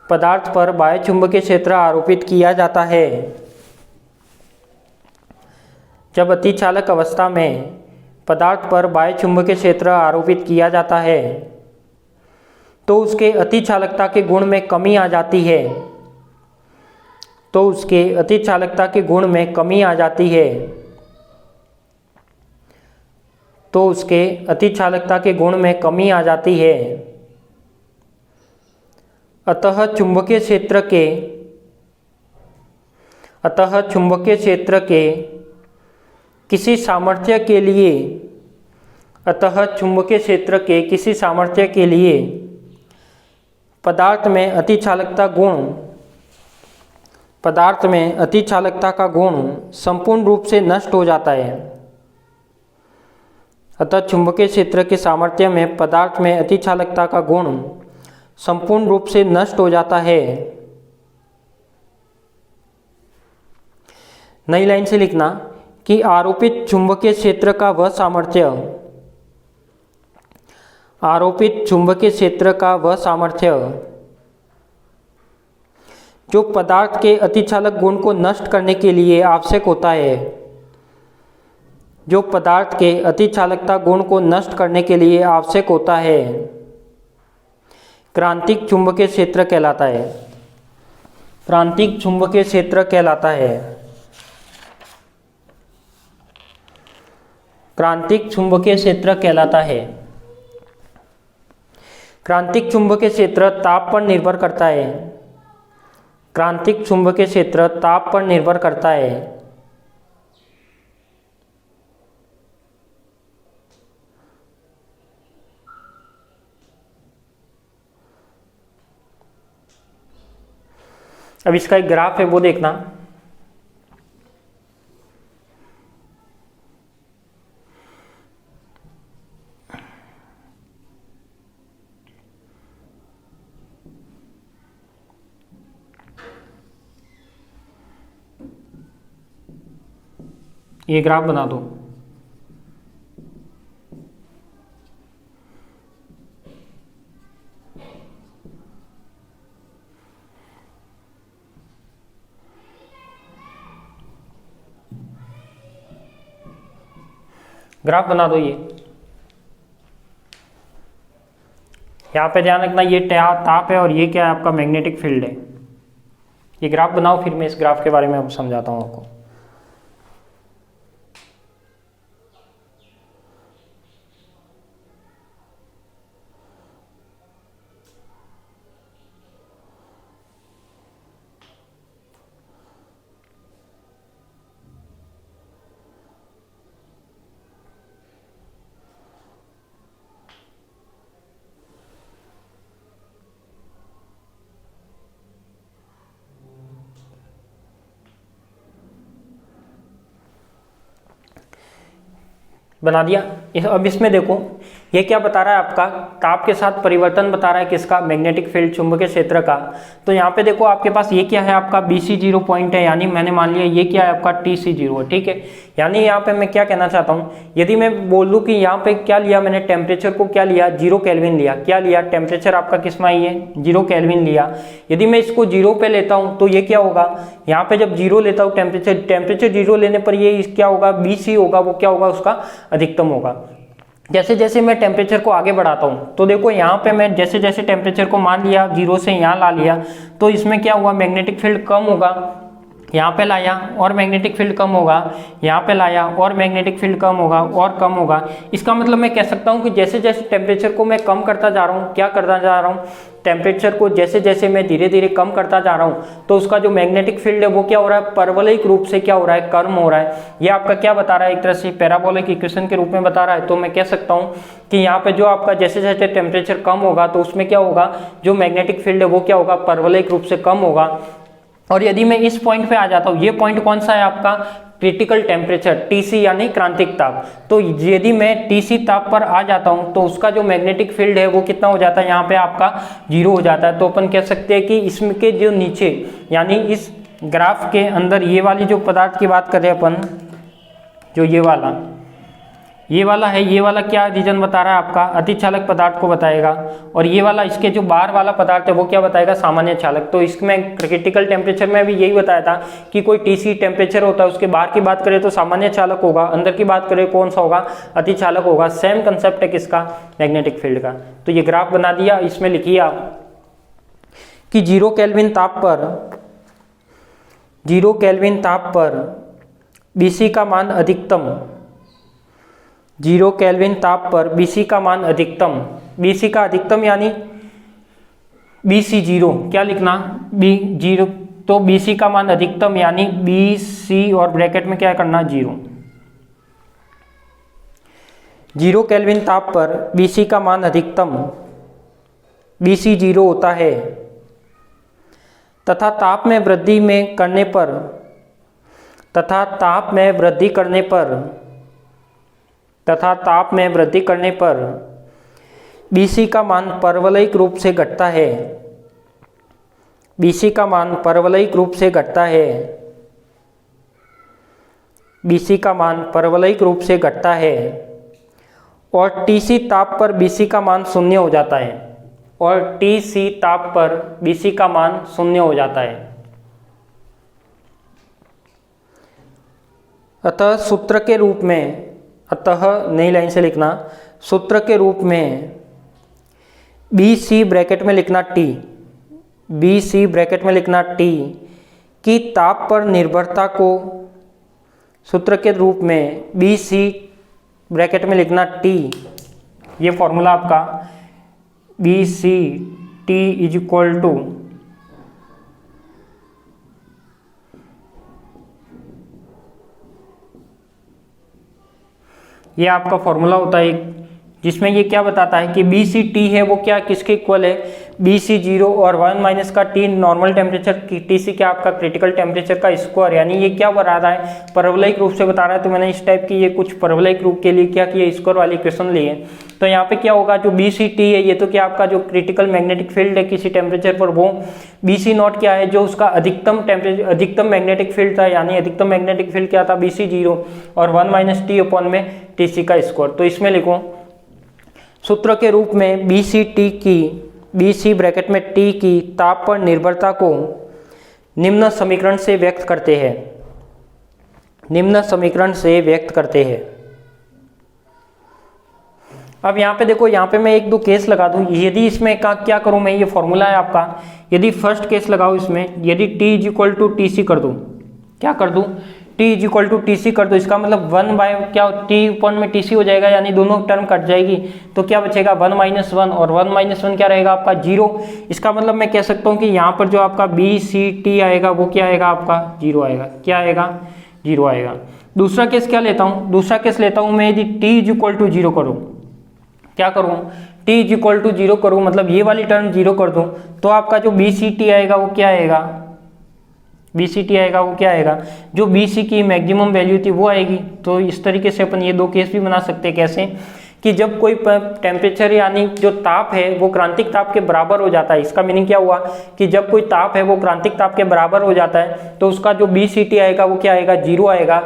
पदार्थ पर बाह्य चुंबकीय क्षेत्र आरोपित किया जाता है, जब अतिचालक अवस्था में पदार्थ पर बाह्य चुंबकीय क्षेत्र आरोपित किया जाता है तो उसके अतिचालकता के गुण में कमी आ जाती है, तो उसके अतिचालकता के गुण में कमी आ जाती है, तो उसके अतिचालकता के गुण में कमी आ जाती है। अतः चुंबकीय क्षेत्र के किसी सामर्थ्य के लिए पदार्थ में अतिचालकता का गुण संपूर्ण रूप से नष्ट हो जाता है। अतः चुंबकीय क्षेत्र के सामर्थ्य में पदार्थ में अतिचालकता का गुण संपूर्ण रूप से नष्ट हो जाता है। नई लाइन से लिखना कि आरोपित चुंबकीय क्षेत्र का वह सामर्थ्य जो पदार्थ के अतिचालक गुण को नष्ट करने के लिए आवश्यक होता है, जो पदार्थ के अतिचालकता गुण को नष्ट करने के लिए आवश्यक होता है, क्रांतिक चुंबकीय क्षेत्र कहलाता है। क्रांतिक चुंबकीय क्षेत्र कहलाता है। क्रांतिक चुंबकीय क्षेत्र कहलाता है। क्रांतिक चुंबकीय क्षेत्र ताप पर निर्भर करता है। क्रांतिक चुंबकीय क्षेत्र ताप पर निर्भर करता है। अब इसका एक ग्राफ है वो देखना। ये ग्राफ बना दो। ग्राफ बना दो। ये यहाँ पे ध्यान रखना, ये ताप है और ये क्या है, आपका मैग्नेटिक फील्ड है। ये ग्राफ बनाओ, फिर मैं इस ग्राफ के बारे में अब समझाता हूँ आपको। बना दिया। अब इसमें देखो ये क्या बता रहा है आपका, ताप के साथ परिवर्तन बता रहा है किसका, मैग्नेटिक फील्ड चुंबकीय क्षेत्र का। तो यहाँ पे देखो आपके पास ये क्या है आपका BC0 पॉइंट है, यानी मैंने मान लिया ये क्या है आपका TC0 है, ठीक है। यानी यहाँ पे मैं क्या कहना चाहता हूँ, यदि मैं बोल दूँ कि यहाँ पे क्या लिया मैंने, टेम्परेचर को क्या लिया, 0 केल्विन लिया, क्या लिया, टेम्परेचर आपका किस में आई है 0 केल्विन लिया। यदि मैं इसको 0 पे लेता हूँ तो ये क्या होगा, यहाँ पे जब 0 लेता हूँ टेम्परेचर 0 लेने पर ये क्या होगा, BC होगा, वो क्या होगा उसका अधिकतम होगा। जैसे जैसे मैं टेम्परेचर को आगे बढ़ाता हूँ तो देखो यहाँ पे मैं जैसे जैसे टेम्परेचर को मान लिया 0 से यहाँ ला लिया, तो इसमें क्या हुआ, मैग्नेटिक फील्ड कम होगा, यहाँ पे लाया और मैग्नेटिक फील्ड कम होगा, यहाँ पे लाया और मैग्नेटिक फील्ड कम होगा और कम होगा। इसका मतलब मैं कह सकता हूँ कि जैसे जैसे टेम्परेचर को मैं कम करता जा रहा हूँ, क्या करता जा रहा हूँ, टेम्परेचर को जैसे जैसे मैं धीरे धीरे कम करता जा रहा हूँ तो उसका जो मैग्नेटिक फील्ड है वो क्या हो रहा है, परवलयिक रूप से क्या हो रहा है, कम हो रहा है। ये आपका क्या बता रहा है, एक तरह से पैराबोलिक इक्वेशन के रूप में बता रहा है। तो मैं कह सकता हूँ कि यहाँ पे जो आपका जैसे जैसे टेम्परेचर कम होगा तो उसमें क्या होगा, जो मैग्नेटिक फील्ड है वो क्या होगा, परवलयिक रूप से कम होगा। और यदि मैं इस पॉइंट पे आ जाता हूँ, ये पॉइंट कौन सा है आपका, क्रिटिकल टेम्परेचर TC यानी क्रांतिक ताप। तो यदि मैं TC ताप पर आ जाता हूँ तो उसका जो मैग्नेटिक फील्ड है वो कितना हो जाता है, यहाँ पे आपका 0 हो जाता है। तो अपन कह सकते हैं कि इसमें के जो नीचे यानी इस ग्राफ के अंदर ये वाली जो पदार्थ की बात करें अपन, जो ये वाला है, ये वाला क्या रीजन बता रहा है आपका, अतिचालक पदार्थ को बताएगा। और ये वाला इसके जो बाहर वाला पदार्थ है वो क्या बताएगा, सामान्य चालक। तो इसमें क्रिटिकल टेम्परेचर में भी यही बताया था कि कोई TC टेम्परेचर होता है, उसके बाहर की बात करें तो सामान्य चालक होगा, अंदर की बात करें कौन सा होगा, अतिचालक होगा। सेम कंसेप्ट है किसका, मैग्नेटिक फील्ड का। तो ये ग्राफ बना दिया, इसमें लिखिए आप कि 0 केल्विन ताप पर BC का मान अधिकतम, 0 केल्विन ताप पर BC का मान अधिकतम, BC का अधिकतम यानी BC0, क्या लिखना B0, तो BC का मान अधिकतम यानी BC और ब्रैकेट में क्या करना 0। 0 केल्विन ताप पर BC का मान अधिकतम BC0 होता है तथा ताप में वृद्धि करने पर BC का मान परवलयिक रूप से घटता है, BC का मान परवलयिक रूप से घटता है, BC का मान परवलयिक रूप से घटता है और TC ताप पर BC का मान शून्य हो जाता है, और TC ताप पर BC का मान शून्य हो जाता है। अतः सूत्र के रूप में, अतः नई लाइन से लिखना, सूत्र के रूप में BC ब्रैकेट में लिखना T, BC ब्रैकेट में लिखना T की ताप पर निर्भरता को, सूत्र के रूप में BC ब्रैकेट में लिखना T, ये फॉर्मूला आपका BC T is equal to ये आपका फॉर्मूला होता है एक, जिसमें ये क्या बताता है कि BCT है वो क्या किसके इक्वल है, BC0 और 1 माइनस का T नॉर्मल टेम्परेचर की, TC क्या आपका क्रिटिकल टेम्परेचर का स्क्वायर। यानी ये क्या बता रहा है, परवलयिक रूप से बता रहा है। तो मैंने इस टाइप की ये कुछ परवलयिक रूप के लिए क्या किया, स्क्वायर वाली इक्वेशन ली है। तो यहाँ पे क्या होगा, जो BCT है ये तो क्या आपका जो क्रिटिकल मैग्नेटिक फील्ड है किसी टेम्परेचर पर, वो BC0 क्या है जो उसका अधिकतम मैग्नेटिक फील्ड था, यानी अधिकतम मैग्नेटिक फील्ड क्या था BC0 और 1 माइनस T अपॉन में TC का स्क्वायर। तो इसमें लिखो सूत्र के रूप में BCT की, BC ब्रैकेट में T की ताप पर निर्भरता को निम्न समीकरण से व्यक्त करते हैं, निम्न समीकरण से व्यक्त करते हैं। अब यहाँ पे देखो, यहाँ पे मैं एक दो केस लगा दूँ। यदि इसमें क्या करूँ मैं, ये फॉर्मूला है आपका, यदि फर्स्ट केस लगाओ इसमें, यदि T is equal to TC कर दूँ, क्या कर दूँ, T is equal to TC कर दो। इसका मतलब 1 बाय क्या T ऊपर में TC हो जाएगा, यानी दोनों टर्म कट जाएगी। तो क्या बचेगा 1 माइनस 1, और 1 माइनस 1 क्या रहेगा आपका 0। इसका मतलब मैं कह सकता हूँ कि यहाँ पर जो आपका BCT आएगा वो क्या आएगा आपका 0 आएगा, क्या आएगा 0 आएगा। दूसरा केस क्या लेता हूँ, दूसरा केस लेता हूँ मैं, यदि T इज इक्वल टू 0 करूँ, क्या करूँ, T इज इक्वल टू 0 करूँ, मतलब ये वाली टर्म 0 कर दूँ, तो आपका जो BCT आएगा वो क्या आएगा, BCT आएगा वो क्या आएगा, जो BC की मैक्सिमम वैल्यू थी वो आएगी। तो इस तरीके से अपन ये दो केस भी बना सकते हैं। कैसे कि जब कोई टेम्परेचर यानी जो ताप है वो क्रांतिक ताप के बराबर हो जाता है। इसका मीनिंग क्या हुआ कि जब कोई ताप है वो क्रांतिक ताप के बराबर हो जाता है तो उसका जो BCT आएगा वो क्या आएगा, 0 आएगा,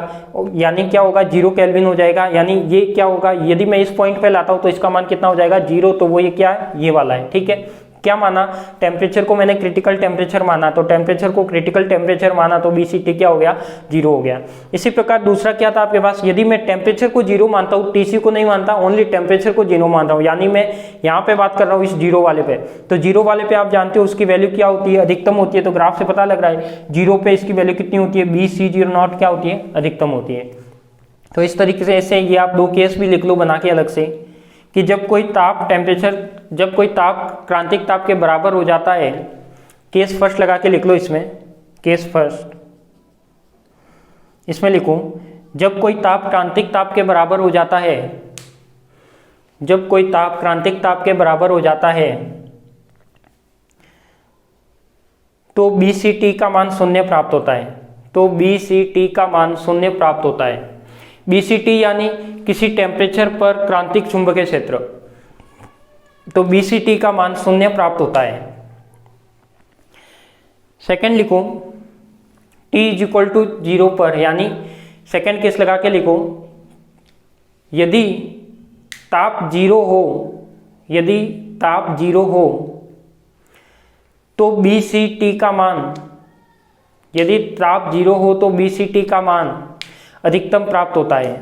यानी क्या होगा, 0 केल्विन हो जाएगा। यानी ये क्या होगा, यदि मैं इस पॉइंट पे लाता हूँ तो इसका मान कितना हो जाएगा, 0। तो वो ये क्या है, ये वाला है। ठीक है, क्या माना, टेम्परेचर को मैंने क्रिटिकल टेम्परेचर माना, तो टेम्परेचर को क्रिटिकल टेम्परेचर माना तो BCT क्या हो गया, 0 हो गया। इसी प्रकार दूसरा क्या था आपके पास, यदि मैं टेम्परेचर को 0 मानता हूँ, TC को नहीं मानता, ओनली टेम्परेचर को 0 मान रहा हूँ, यानी मैं यहाँ पे बात कर रहा हूँ इस 0 वाले पे। तो 0 वाले पे आप जानते हो उसकी वैल्यू क्या होती है, अधिकतम होती है। तो ग्राफ से पता लग रहा है 0 पे इसकी वैल्यू कितनी होती है, BC0 क्या होती है, अधिकतम होती है। तो इस तरीके से ऐसे ये आप दो केस भी लिख लो बना के अलग से, कि जब कोई ताप जब कोई ताप क्रांतिक ताप के बराबर हो जाता है, केस फर्स्ट लगा के लिख लो इसमें, केस फर्स्ट इसमें लिखो, जब कोई ताप क्रांतिक ताप के बराबर हो जाता है, जब कोई ताप क्रांतिक ताप के बराबर हो जाता है तो BCT का मान 0 प्राप्त होता है। तो BCT का मान 0 प्राप्त होता है। BCT यानी किसी टेम्परेचर पर क्रांतिक चुंबकीय क्षेत्र, तो BCT का मान 0 प्राप्त होता है। सेकंड लिखो, T = 0 पर, यानी सेकंड केस लगा के लिखो, यदि ताप 0 हो, यदि ताप 0 हो तो BCT का मान, यदि ताप 0 हो तो BCT का मान अधिकतम प्राप्त होता है,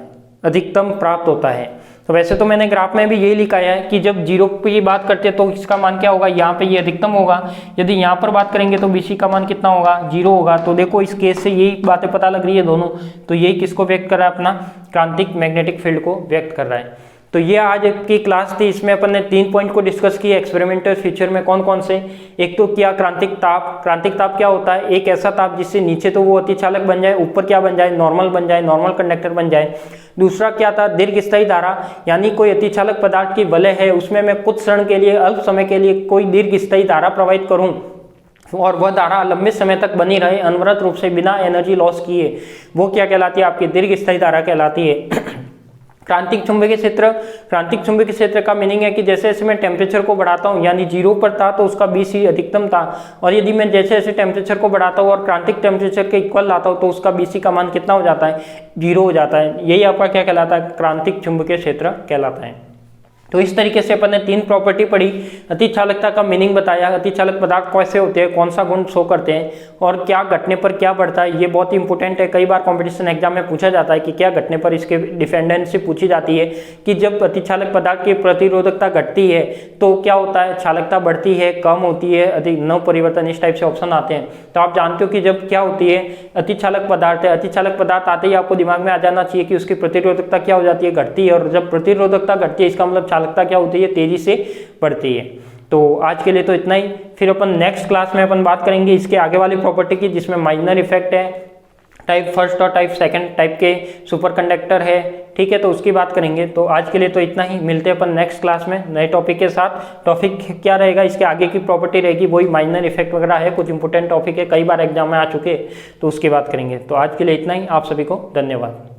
अधिकतम प्राप्त होता है। तो वैसे तो मैंने ग्राफ में भी यही लिखा है कि जब 0 की बात करते हैं तो इसका मान क्या होगा, यहाँ पे ये अधिकतम होगा। यदि यहाँ पर बात करेंगे तो BC का मान कितना होगा, 0 होगा। तो देखो इस केस से यही बातें पता लग रही है दोनों। तो यही किसको व्यक्त कर रहा है, अपना क्रांतिक मैग्नेटिक फील्ड को व्यक्त कर रहा है। तो ये आज की क्लास थी, इसमें अपन ने 3 पॉइंट को डिस्कस किया एक्सपेरिमेंटल फीचर में। कौन कौन से, एक तो क्या क्रांतिक ताप, क्रांतिक ताप क्या होता है, एक ऐसा ताप जिससे नीचे तो वो अतिचालक बन जाए, ऊपर क्या बन जाए, नॉर्मल बन जाए, नॉर्मल कंडक्टर बन जाए। दूसरा क्या था, दीर्घस्थायी धारा, यानी कोई अतिचालक पदार्थ की वलय है, उसमें मैं कुछ क्षण के लिए, अल्प समय के लिए कोई दीर्घस्थायी धारा प्रवाहित करूं और वह धारा लंबे समय तक बनी रहे अनवरत रूप से बिना एनर्जी लॉस किए, वो क्या कहलाती है, आपकी दीर्घस्थायी धारा कहलाती है। क्रांतिक चुंबकीय क्षेत्र, क्रांतिक चुंबकीय क्षेत्र का मीनिंग है कि जैसे जैसे मैं टेम्परेचर को बढ़ाता हूं, यानी 0 पर था तो उसका BC अधिकतम था, और यदि मैं जैसे जैसे टेम्परेचर को बढ़ाता हूं और क्रांतिक टेम्परेचर के इक्वल लाता हूं तो उसका BC का मान कितना हो जाता है, 0 हो जाता है। यही आपका क्या कहलाता है, क्रांतिक चुंबकीय क्षेत्र कहलाता है। तो इस तरीके से अपन ने 3 प्रॉपर्टी पढ़ी, अतिचालकता का मीनिंग बताया, अतिचालक पदार्थ कैसे होते हैं, कौन सा गुण शो करते हैं, और क्या घटने पर क्या बढ़ता है, ये बहुत इंपॉर्टेंट है। कई बार कंपटीशन एग्जाम में पूछा जाता है कि क्या घटने पर, इसके डिफेंडेंसी पूछी जाती है कि जब अतिचालक पदार्थ की प्रतिरोधकता घटती है तो क्या होता है, चालकता बढ़ती है, कम होती है, अधिक नव परिवर्तन, इस टाइप से ऑप्शन आते हैं। तो आप जानते हो कि जब क्या होती है, अतिचालक पदार्थ है, अतिचालक पदार्थ आते ही आपको दिमाग में आ जाना चाहिए कि उसकी प्रतिरोधकता क्या हो जाती है, घटती है, और जब प्रतिरोधकता घटती है इसका मतलब चालकता क्या होती है, तेजी से बढ़ती है। तो आज के लिए तो इतना ही, फिर अपन नेक्स्ट क्लास में अपन बात करेंगे इसके आगे वाली प्रॉपर्टी की, जिसमें माइनर इफेक्ट है, टाइप फर्स्ट और टाइप सेकंड टाइप के सुपर कंडक्टर है, ठीक है, तो उसकी बात करेंगे। तो आज के लिए तो इतना ही, मिलते हैं अपन नेक्स्ट क्लास में नए टॉपिक के साथ। टॉपिक क्या रहेगा, इसके आगे की प्रॉपर्टी रहेगी वही माइनर इफेक्ट वगैरह है, कुछ इंपॉर्टेंट टॉपिक है, कई बार एग्जाम में आ चुके, तो उसकी बात करेंगे। तो आज के लिए इतना ही, आप सभी को धन्यवाद।